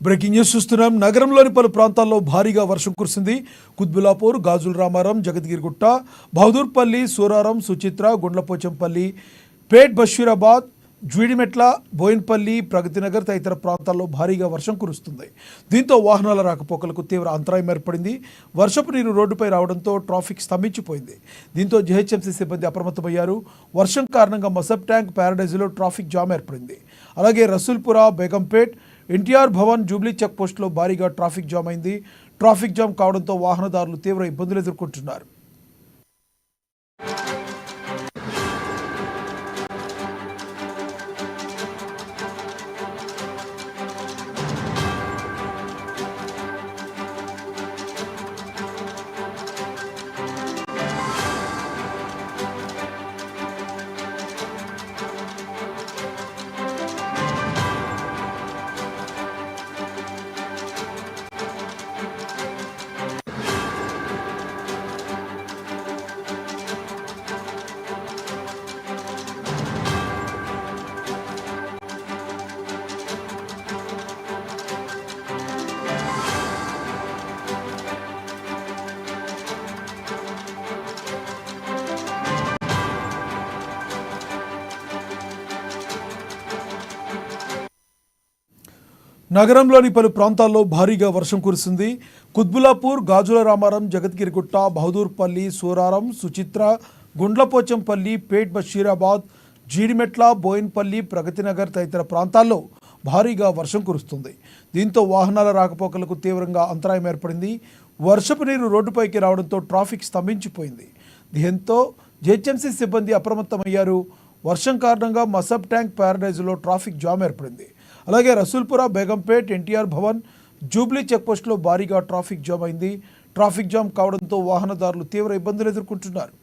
Breaking news చూస్తున్నాం. నగరంలోని పలు ప్రాంతాల్లో భారీగా వర్షం కురిసింది. కుత్బులాపూర్, గాజుల రామారం, జగద్గిరిగుట్ట, బహదూర్పల్లి, సూరారం, సుచిత్ర, గుండ్లపోచంపల్లి, పేట్ బషీరాబాద్, జ్వీడిమెట్ల, బోయిన్పల్లి, ప్రగతినగర్ తదితర ప్రాంతాల్లో భారీగా వర్షం కురుస్తుంది. దీంతో వాహనాల రాకపోకలకు తీవ్ర అంతరాయం ఏర్పడింది. వర్షపు నీరు రోడ్డుపై రావడంతో ట్రాఫిక్ స్తంభించిపోయింది. దీంతో జీహెచ్ఎంసీ సిబ్బంది అప్రమత్తమయ్యారు. వర్షం కారణంగా మసబ్ ట్యాంక్, ప్యారడైజ్లో ట్రాఫిక్ జామ్ ఏర్పడింది. అలాగే రసూల్పుర, బేగంపేట్, ఎన్టీఆర్ భవన్, జూబ్లీ చెక్ పోస్టులో భారీగా ట్రాఫిక్ జామ్ అయింది. ట్రాఫిక్ జామ్ కావడంతో వాహనదారులు తీవ్ర ఇబ్బందులు ఎదుర్కొంటున్నారు. నగరంలోని పలు ప్రాంతాల్లో భారీగా వర్షం కురిసింది. కుత్బులాపూర్, గాజుల రామారం, జగద్గిరిగుట్ట, బహదూర్పల్లి, సూరారం, సుచిత్ర, గుండ్లపోచంపల్లి, పేట్ బషీరాబాద్, జీడిమెట్ల, బోయిన్పల్లి, ప్రగతినగర్ తదితర ప్రాంతాల్లో భారీగా వర్షం కురుస్తుంది. దీంతో వాహనాల రాకపోకలకు తీవ్రంగా అంతరాయం ఏర్పడింది. వర్షపు నీరు రోడ్డుపైకి రావడంతో ట్రాఫిక్ స్తంభించిపోయింది. దీంతో జీహెచ్ఎంసీ సిబ్బంది అప్రమత్తమయ్యారు. వర్షం కారణంగా మసబ్ ట్యాంక్, ప్యారడైజ్లో ట్రాఫిక్ జామ్ ఏర్పడింది. అలాగే రసూల్పుర, బేగంపేట్, ఎన్టీఆర్ భవన్, జూబ్లీ చెక్పోస్టులో భారీగా ట్రాఫిక్ జామ్ అయింది. ట్రాఫిక్ జామ్ కావడంతో వాహనదారులు తీవ్ర ఇబ్బందులు ఎదుర్కొంటున్నారు.